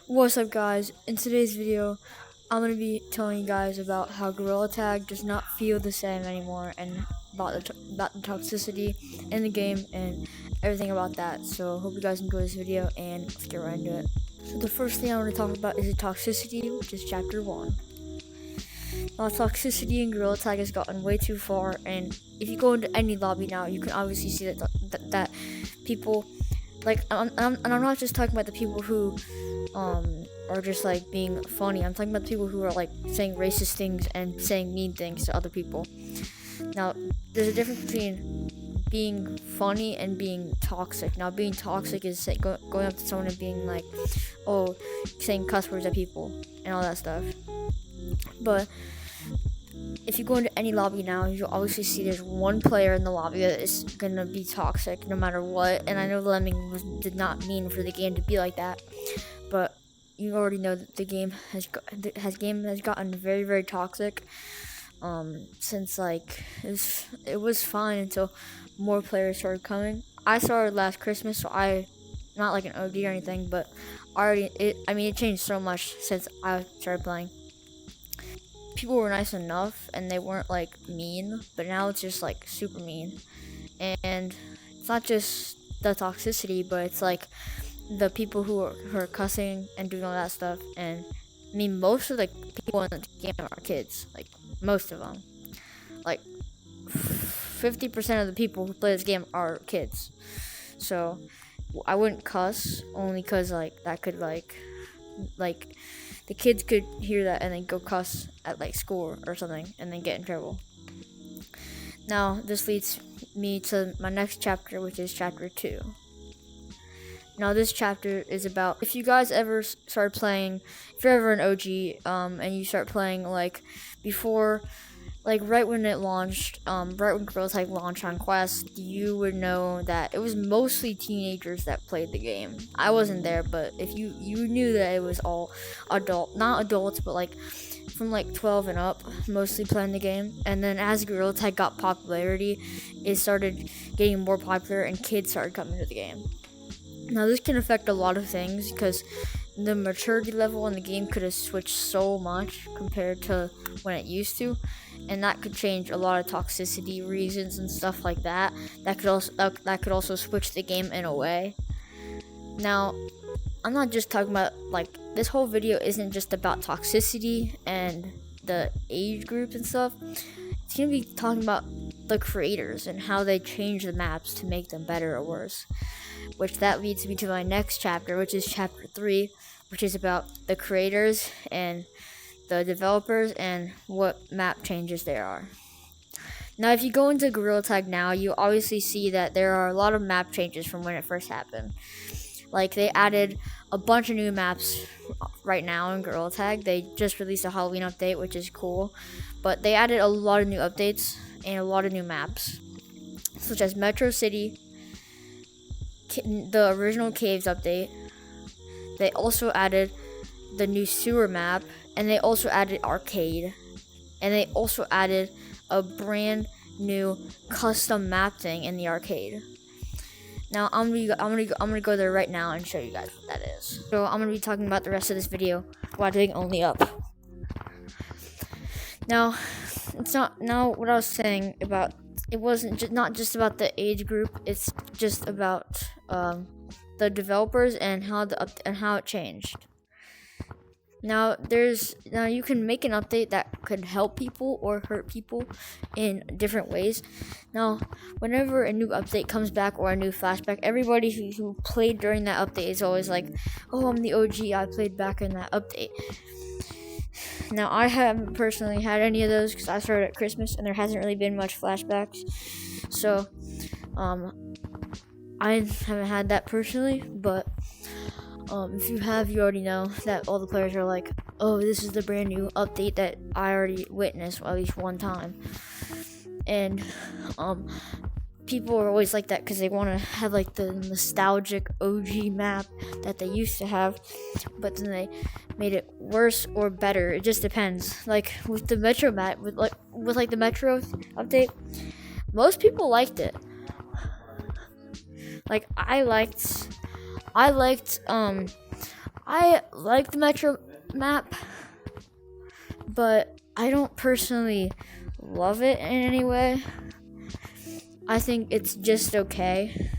What's up, guys? In today's video, I'm going to be telling you guys about how gorillatag does not feel the same anymore, and about the toxicity in the game and everything about that. So hope you guys enjoy this video, and let's get right into it. So the first thing I want to talk about is the toxicity, which is chapter 1. Now, toxicity in gorillatag has gotten way too far, and if you go into any lobby now, you can obviously see that people, like, and I'm not just talking about the people who are just like being funny. I'm talking about people who are like saying racist things and saying mean things to other people. Now, there's a difference between being funny and being toxic. Now, being toxic is going up to someone and being like, oh, saying cuss words at people and all that stuff. But if you go into any lobby now, you'll obviously see there's one player in the lobby that is gonna be toxic no matter what. And I know Lemming did not mean for the game to be like that, but you already know that the game has gotten very, very toxic. Since like it was fine until more players started coming. I started last Christmas, so I not like an OG or anything, but it changed so much since I started playing. People were nice enough and they weren't like mean, but now it's just like super mean. And it's not just the toxicity, but it's like the people who are cussing and doing all that stuff. And I mean, most of the people in the game are kids, like most of them, like 50% of the people who play this game are kids. So I wouldn't cuss, only because like that could like the kids could hear that and then go cuss at like school or something and then get in trouble. Now this leads me to my next chapter, which is chapter 2. Now this chapter is about, if you guys ever start playing, if you're ever an OG and you start playing like before, like right when it launched, right when gorillatag launched on Quest, you would know that it was mostly teenagers that played the game. I wasn't there, but if you knew that it was all not adults, but like from like 12 and up, mostly playing the game. And then as gorillatag got popularity, it started getting more popular and kids started coming to the game. Now this can affect a lot of things because the maturity level in the game could have switched so much compared to when it used to, and that could change a lot of toxicity reasons and stuff like that. That could also switch the game in a way. Now, I'm not just talking about, like, this whole video isn't just about toxicity and the age groups and stuff. It's gonna be talking about the creators and how they change the maps to make them better or worse. Which that leads me to my next chapter, which is chapter 3, which is about the creators and the developers and what map changes there are. Now, if you go into gorillatag now, you obviously see that there are a lot of map changes from when it first happened. Like, they added a bunch of new maps right now in gorillatag. They just released a Halloween update, which is cool. But they added a lot of new updates and a lot of new maps, such as Metro City, the original Caves update. They also added the new sewer map, and they also added arcade, and they also added a brand new custom map thing in the arcade. Now I'm gonna go there right now and show you guys what that is. So I'm gonna be talking about the rest of this video while doing only up. Now, it's not what I was saying about. It wasn't not just about the age group. It's just about the developers and how it changed. Now you can make an update that could help people or hurt people in different ways. Now, whenever a new update comes back or a new flashback, everybody who played during that update is always like, "Oh, I'm the OG. I played back in that update." Now, I haven't personally had any of those because I started at Christmas and there hasn't really been much flashbacks. So, I haven't had that personally, but if you have, you already know that all the players are like, "Oh, this is the brand new update that I already witnessed at least one time." And people are always like that because they want to have like the nostalgic OG map that they used to have, but then they made it worse or better. It just depends. Like with the Metro map, with the Metro update, most people liked it. Like I liked I like the Metro map, but I don't personally love it in any way. I think it's just okay.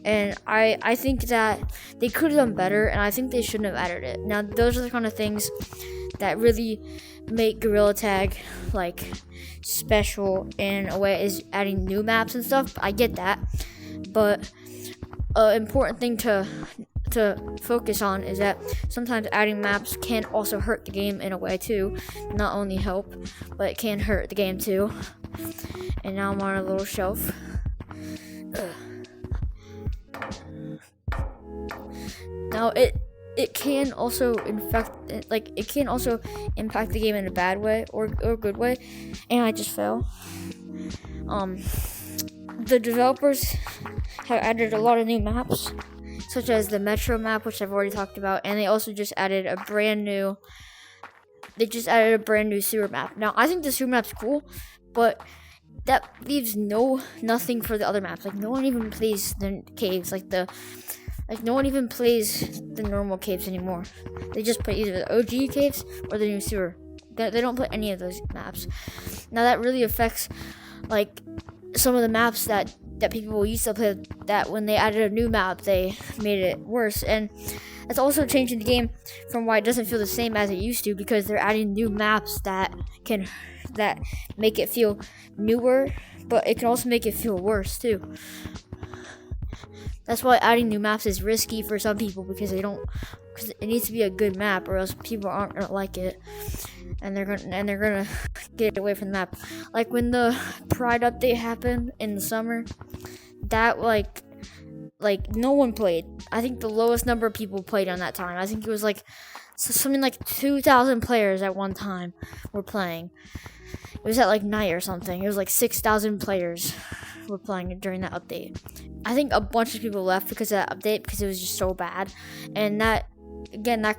And I think that they could have done better, and I think they shouldn't have added it. Now, those are the kind of things that really make Gorilla Tag like special in a way, is adding new maps and stuff. I get that, but an important thing to focus on is that sometimes adding maps can also hurt the game in a way too. Not only help, but it can hurt the game too. And now I'm on a little shelf. Now it can also impact the game in a bad way or a good way, and I just fell. The developers have added a lot of new maps, such as the Metro map, which I've already talked about, and they also just added a brand new sewer map. Now, I think the sewer map's cool, but that leaves nothing for the other maps. Like, no one even plays the caves, no one even plays the normal caves anymore. They just play either the OG caves or the new sewer. They don't play any of those maps. Now, that really affects like some of the maps that people used to play, that when they added a new map, they made it worse. And that's also changing the game from why it doesn't feel the same as it used to, because they're adding new maps that make it feel newer, but it can also make it feel worse too. That's why adding new maps is risky for some people, because it needs to be a good map, or else people aren't gonna like it, and they're gonna get away from the map. Like when the Pride update happened in the summer, that like no one played. I think the lowest number of people played on that time. I think it was like something like 2,000 players at one time were playing. It was at like night or something. It was like 6,000 players were playing during that update. I think a bunch of people left because of that update, because it was just so bad, and that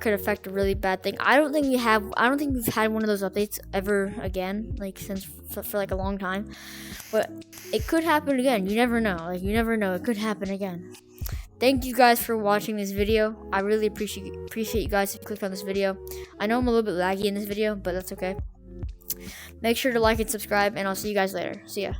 could affect a really bad thing. I don't think we've had one of those updates ever again, like since for like a long time. But it could happen again. You never know. It could happen again. Thank you guys for watching this video. I really appreciate you guys if you clicked on this video. I know I'm a little bit laggy in this video, but that's okay. Make sure to like and subscribe, and I'll see you guys later. See ya.